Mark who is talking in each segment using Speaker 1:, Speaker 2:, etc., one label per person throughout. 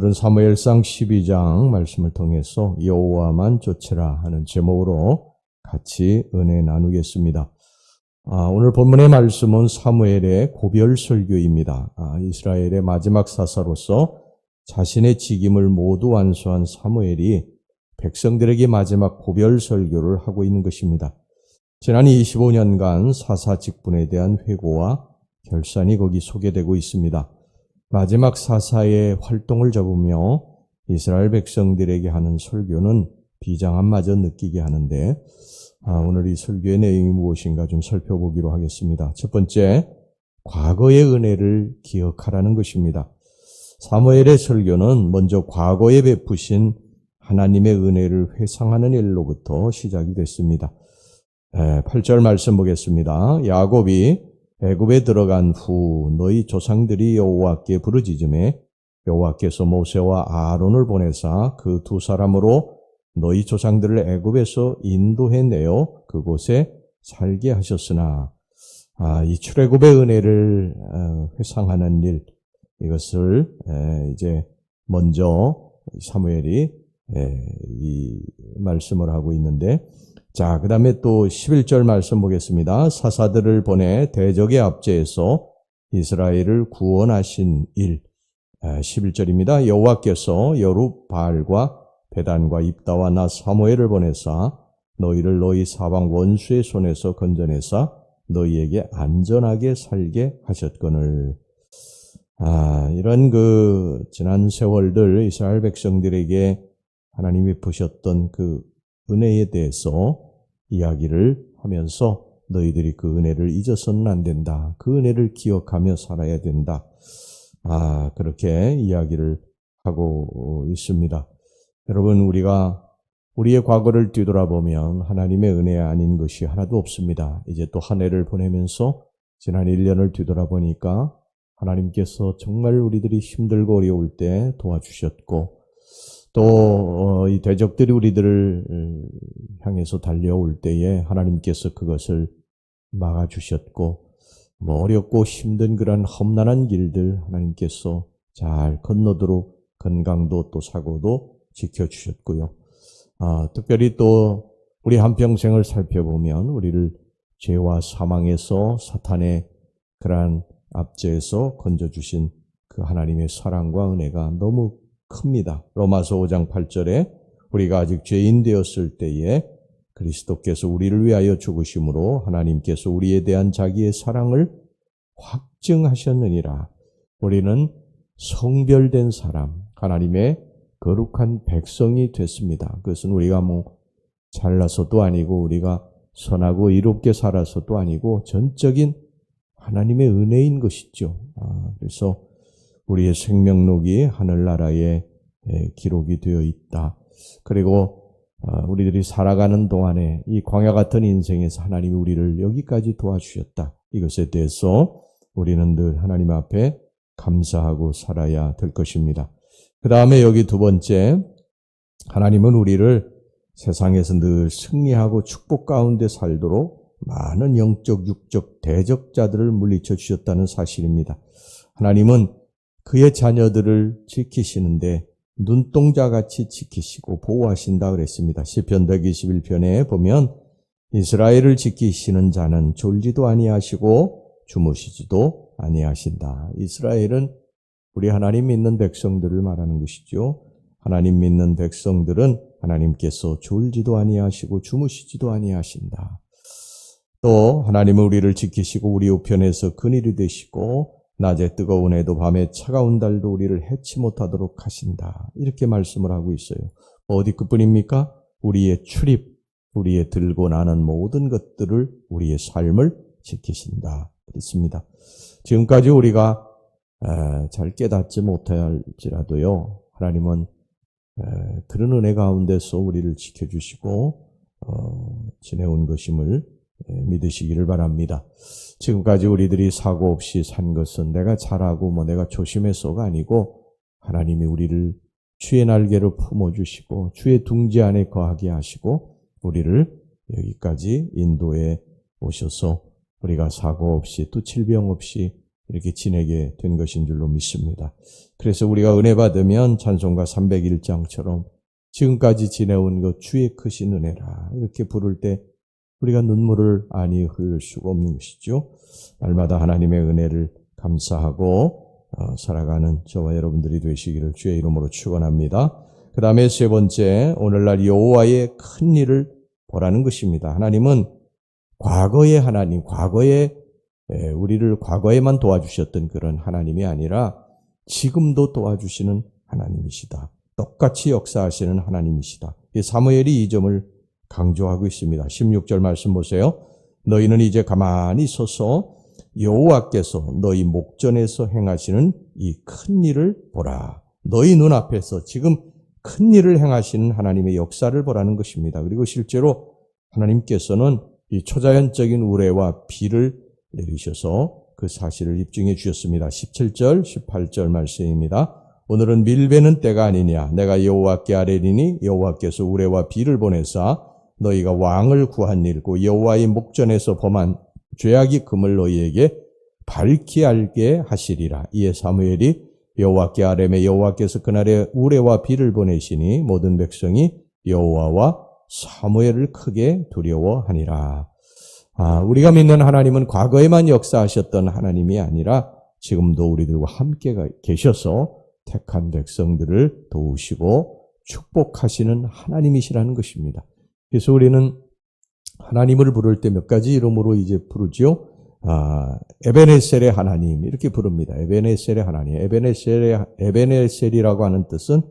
Speaker 1: 오늘은 사무엘상 12장 말씀을 통해서 여호와만 쫓으라 하는 제목으로 같이 은혜 나누겠습니다. 오늘 본문의 말씀은 사무엘의 고별 설교입니다. 이스라엘의 마지막 사사로서 자신의 직임을 모두 완수한 사무엘이 백성들에게 마지막 고별 설교를 하고 있는 것입니다. 지난 25년간 사사 직분에 대한 회고와 결산이 거기 소개되고 있습니다. 마지막 사사의 활동을 접으며 이스라엘 백성들에게 하는 설교는 비장함마저 느끼게 하는데 오늘 이 설교의 내용이 무엇인가 좀 살펴보기로 하겠습니다. 첫 번째, 과거의 은혜를 기억하라는 것입니다. 사무엘의 설교는 먼저 과거에 베푸신 하나님의 은혜를 회상하는 일로부터 시작이 됐습니다. 8절 말씀 보겠습니다. 야곱이 애굽에 들어간 후 너희 조상들이 여호와께 부르짖음에 여호와께서 모세와 아론을 보내사 그 두 사람으로 너희 조상들을 애굽에서 인도해내어 그곳에 살게 하셨으나 이 출애굽의 은혜를 회상하는 일, 이것을 이제 먼저 사무엘이 이 말씀을 하고 있는데, 자, 그 다음에 또 11절 말씀 보겠습니다. 사사들을 보내 대적의 압제에서 이스라엘을 구원하신 일. 11절입니다. 여호와께서 여룹바알과 베단과 입다와 나 사무엘을 보내사 너희를 너희 사방 원수의 손에서 건져내사 너희에게 안전하게 살게 하셨거늘. 이런 지난 세월들 이스라엘 백성들에게 하나님이 부셨던 그 은혜에 대해서 이야기를 하면서 너희들이 그 은혜를 잊어서는 안 된다. 그 은혜를 기억하며 살아야 된다. 그렇게 이야기를 하고 있습니다. 여러분, 우리가 우리의 과거를 뒤돌아보면 하나님의 은혜 아닌 것이 하나도 없습니다. 이제 또 한 해를 보내면서 지난 1년을 뒤돌아보니까 하나님께서 정말 우리들이 힘들고 어려울 때 도와주셨고, 또 이 대적들이 우리들을 향해서 달려올 때에 하나님께서 그것을 막아주셨고, 어렵고 힘든 그런 험난한 길들 하나님께서 잘 건너도록 건강도 또 사고도 지켜주셨고요. 특별히 또 우리 한평생을 살펴보면 우리를 죄와 사망에서 사탄의 그러한 압제에서 건져주신 그 하나님의 사랑과 은혜가 너무 큽니다. 로마서 5장 8절에 우리가 아직 죄인 되었을 때에 그리스도께서 우리를 위하여 죽으심으로 하나님께서 우리에 대한 자기의 사랑을 확증하셨느니라. 우리는 성별된 사람, 하나님의 거룩한 백성이 됐습니다. 그것은 우리가 잘나서도 아니고 우리가 선하고 이롭게 살아서도 아니고 전적인 하나님의 은혜인 것이죠. 그래서 우리의 생명록이 하늘나라에 기록이 되어 있다. 그리고 우리들이 살아가는 동안에 이 광야 같은 인생에서 하나님이 우리를 여기까지 도와주셨다. 이것에 대해서 우리는 늘 하나님 앞에 감사하고 살아야 될 것입니다. 그 다음에 여기 두 번째, 하나님은 우리를 세상에서 늘 승리하고 축복 가운데 살도록 많은 영적, 육적 대적자들을 물리쳐 주셨다는 사실입니다. 하나님은 그의 자녀들을 지키시는데 눈동자같이 지키시고 보호하신다 그랬습니다. 시편 121편에 보면 이스라엘을 지키시는 자는 졸지도 아니하시고 주무시지도 아니하신다. 이스라엘은 우리 하나님 믿는 백성들을 말하는 것이죠. 하나님 믿는 백성들은 하나님께서 졸지도 아니하시고 주무시지도 아니하신다. 또 하나님은 우리를 지키시고 우리 우편에서 그늘이 되시고 낮에 뜨거운 해도 밤에 차가운 달도 우리를 해치 못하도록 하신다. 이렇게 말씀을 하고 있어요. 어디 그뿐입니까? 우리의 출입, 우리의 들고 나는 모든 것들을, 우리의 삶을 지키신다. 그렇습니다. 지금까지 우리가 잘 깨닫지 못할지라도요, 하나님은 그런 은혜 가운데서 우리를 지켜주시고 지내온 것임을 믿으시기를 바랍니다. 지금까지 우리들이 사고 없이 산 것은 내가 잘하고 내가 조심해서가 아니고 하나님이 우리를 주의 날개로 품어주시고 주의 둥지 안에 거하게 하시고 우리를 여기까지 인도해 오셔서 우리가 사고 없이 또 질병 없이 이렇게 지내게 된 것인 줄로 믿습니다. 그래서 우리가 은혜 받으면 찬송가 301장처럼 지금까지 지내온 것 주의 크신 은혜라 이렇게 부를 때 우리가 눈물을 아니 흘릴 수가 없는 것이죠. 날마다 하나님의 은혜를 감사하고 살아가는 저와 여러분들이 되시기를 주의 이름으로 축원합니다. 그 다음에 세 번째, 오늘날 여호와의 큰 일을 보라는 것입니다. 하나님은 과거의 하나님, 우리를 과거에만 도와주셨던 그런 하나님이 아니라 지금도 도와주시는 하나님이시다. 똑같이 역사하시는 하나님이시다. 사무엘이 이 점을 강조하고 있습니다. 16절 말씀 보세요. 너희는 이제 가만히 서서 여호와께서 너희 목전에서 행하시는 이 큰 일을 보라. 너희 눈앞에서 지금 큰 일을 행하시는 하나님의 역사를 보라는 것입니다. 그리고 실제로 하나님께서는 이 초자연적인 우레와 비를 내리셔서 그 사실을 입증해 주셨습니다. 17절, 18절 말씀입니다. 오늘은 밀베는 때가 아니냐. 내가 여호와께 아뢰리니 여호와께서 우레와 비를 보내사 너희가 왕을 구한 일고 여호와의 목전에서 범한 죄악이 금을 너희에게 밝히 알게 하시리라. 이에 사무엘이 여호와께 아뢰매 여호와께서 그날에 우레와 비를 보내시니 모든 백성이 여호와와 사무엘을 크게 두려워하니라. 우리가 믿는 하나님은 과거에만 역사하셨던 하나님이 아니라 지금도 우리들과 함께 계셔서 택한 백성들을 도우시고 축복하시는 하나님이시라는 것입니다. 그래서 우리는 하나님을 부를 때 몇 가지 이름으로 이제 부르죠. 에베네셀의 하나님 이렇게 부릅니다. 에베네셀의 하나님. 에베네셀이라고 하는 뜻은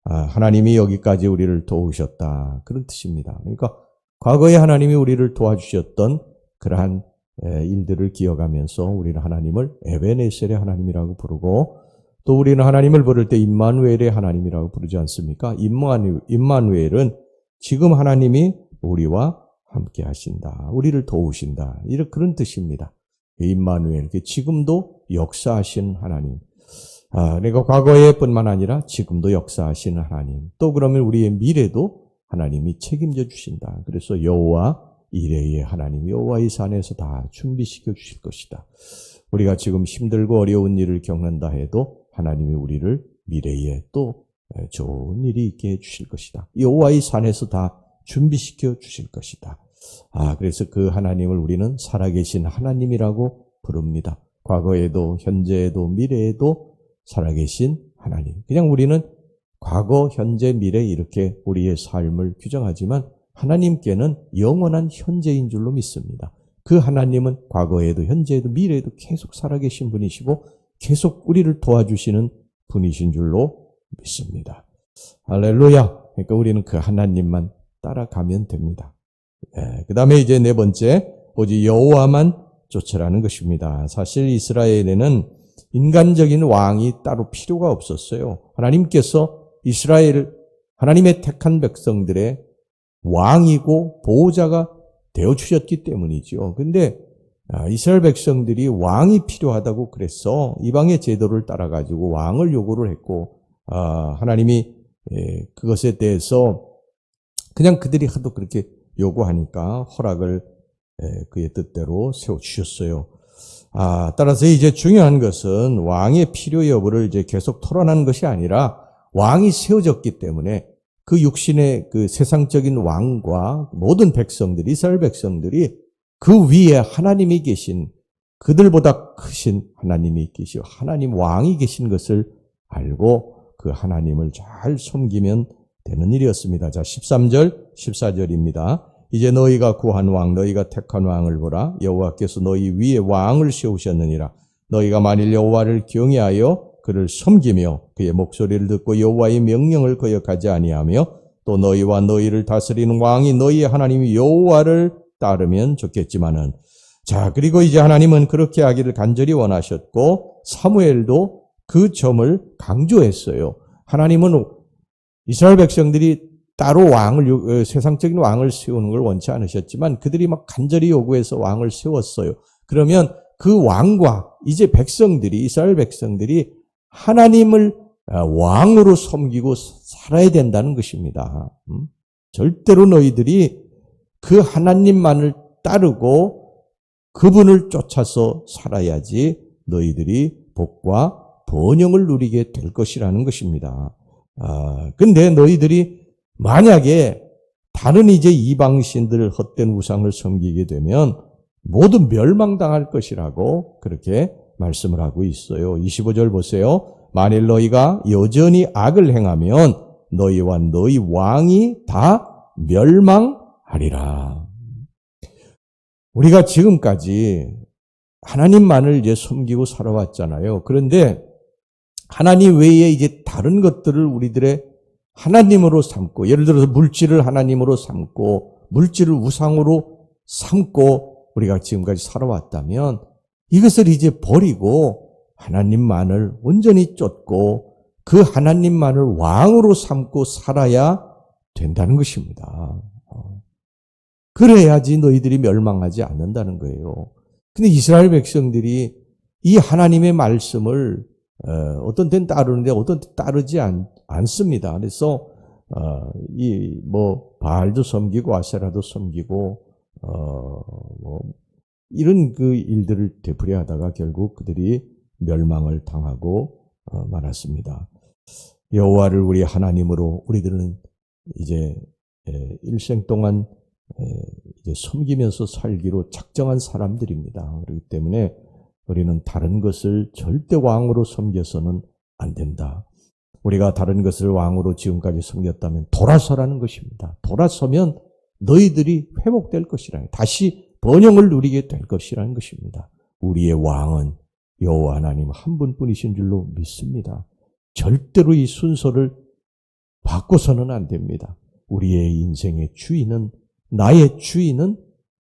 Speaker 1: 하나님이 여기까지 우리를 도우셨다 그런 뜻입니다. 그러니까 과거에 하나님이 우리를 도와주셨던 그러한 일들을 기억하면서 우리는 하나님을 에베네셀의 하나님이라고 부르고 또 우리는 하나님을 부를 때 임마누엘의 하나님이라고 부르지 않습니까? 임마누엘은 지금 하나님이 우리와 함께 하신다. 우리를 도우신다. 이런 그런 뜻입니다. 임마누엘. 지금도 역사하신 하나님. 그러니까 과거에뿐만 아니라 지금도 역사하시는 하나님. 또 그러면 우리의 미래도 하나님이 책임져 주신다. 그래서 여호와 이레의 하나님, 여호와의 산에서 다 준비시켜 주실 것이다. 우리가 지금 힘들고 어려운 일을 겪는다 해도 하나님이 우리를 미래에 또 좋은 일이 있게 해주실 것이다. 여호와의 산에서 다 준비시켜 주실 것이다. 그래서 그 하나님을 우리는 살아계신 하나님이라고 부릅니다. 과거에도 현재에도 미래에도 살아계신 하나님. 그냥 우리는 과거, 현재, 미래 이렇게 우리의 삶을 규정하지만 하나님께는 영원한 현재인 줄로 믿습니다. 그 하나님은 과거에도 현재에도 미래에도 계속 살아계신 분이시고 계속 우리를 도와주시는 분이신 줄로 믿습니다. 할렐루야. 그러니까 우리는 그 하나님만 따라가면 됩니다. 그 다음에 이제 네 번째, 오직 여호와만 쫓으라는 것입니다. 사실 이스라엘에는 인간적인 왕이 따로 필요가 없었어요. 하나님께서 하나님의 택한 백성들의 왕이고 보호자가 되어주셨기 때문이죠. 근데 이스라엘 백성들이 왕이 필요하다고 그래서 이방의 제도를 따라가지고 왕을 요구를 했고, 하나님이 그것에 대해서 그냥 그들이 하도 그렇게 요구하니까 허락을 그의 뜻대로 세워주셨어요. 따라서 이제 중요한 것은 왕의 필요 여부를 이제 계속 토론하는 것이 아니라 왕이 세워졌기 때문에 그 육신의 그 세상적인 왕과 모든 백성들이, 이스라엘 백성들이 그 위에 하나님이 계신, 그들보다 크신 하나님이 계시고 하나님 왕이 계신 것을 알고 그 하나님을 잘 섬기면 되는 일이었습니다. 자, 13절, 14절입니다. 이제 너희가 구한 왕, 너희가 택한 왕을 보라. 여호와께서 너희 위에 왕을 세우셨느니라. 너희가 만일 여호와를 경외하여 그를 섬기며 그의 목소리를 듣고 여호와의 명령을 거역하지 아니하며 또 너희와 너희를 다스리는 왕이 너희의 하나님 여호와를 따르면 좋겠지만은, 자, 그리고 이제 하나님은 그렇게 하기를 간절히 원하셨고 사무엘도 그 점을 강조했어요. 하나님은 이스라엘 백성들이 따로 세상적인 왕을 세우는 걸 원치 않으셨지만 그들이 막 간절히 요구해서 왕을 세웠어요. 그러면 그 왕과 이제 이스라엘 백성들이 하나님을 왕으로 섬기고 살아야 된다는 것입니다. 절대로 너희들이 그 하나님만을 따르고 그분을 쫓아서 살아야지 너희들이 복과 번영을 누리게 될 것이라는 것입니다. 근데 너희들이 만약에 다른 이제 이방신들 헛된 우상을 섬기게 되면 모두 멸망당할 것이라고 그렇게 말씀을 하고 있어요. 25절 보세요. 만일 너희가 여전히 악을 행하면 너희와 너희 왕이 다 멸망하리라. 우리가 지금까지 하나님만을 이제 섬기고 살아왔잖아요. 그런데 하나님 외에 이제 다른 것들을 우리들의 하나님으로 삼고, 예를 들어서 물질을 하나님으로 삼고, 물질을 우상으로 삼고 우리가 지금까지 살아왔다면 이것을 이제 버리고 하나님만을 온전히 쫓고 그 하나님만을 왕으로 삼고 살아야 된다는 것입니다. 그래야지 너희들이 멸망하지 않는다는 거예요. 근데 이스라엘 백성들이 이 하나님의 말씀을 어떤 때는 따르는데 어떤 때는 따르지 않습니다. 그래서 바알도 섬기고 아세라도 섬기고 이런 그 일들을 되풀이하다가 결국 그들이 멸망을 당하고 말았습니다. 여호와를 우리 하나님으로 우리들은 이제 일생 동안 이제 섬기면서 살기로 작정한 사람들입니다. 그렇기 때문에 우리는 다른 것을 절대 왕으로 섬겨서는 안 된다. 우리가 다른 것을 왕으로 지금까지 섬겼다면 돌아서라는 것입니다. 돌아서면 너희들이 회복될 것이라, 다시 번영을 누리게 될 것이라는 것입니다. 우리의 왕은 여호와 하나님 한 분뿐이신 줄로 믿습니다. 절대로 이 순서를 바꿔서는 안 됩니다. 우리의 인생의 주인은, 나의 주인은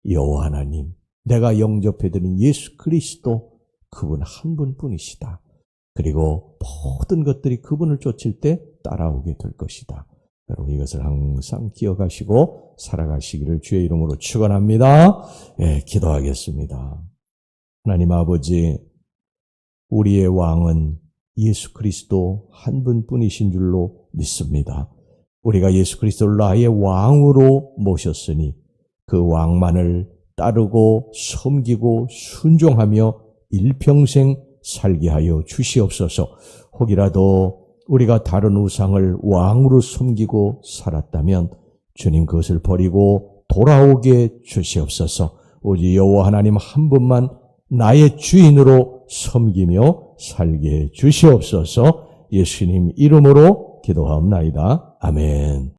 Speaker 1: 여호와 하나님, 내가 영접해드린 예수 그리스도, 그분 한 분뿐이시다. 그리고 모든 것들이 그분을 쫓을 때 따라오게 될 것이다. 여러분 이것을 항상 기억하시고 살아가시기를 주의 이름으로 축원합니다. 기도하겠습니다. 하나님 아버지, 우리의 왕은 예수 그리스도 한 분뿐이신 줄로 믿습니다. 우리가 예수 그리스도를 나의 왕으로 모셨으니 그 왕만을 따르고 섬기고 순종하며 일평생 살게 하여 주시옵소서. 혹이라도 우리가 다른 우상을 왕으로 섬기고 살았다면 주님 그것을 버리고 돌아오게 주시옵소서. 오직 여호와 하나님 한 분만 나의 주인으로 섬기며 살게 주시옵소서. 예수님 이름으로 기도하옵나이다. 아멘.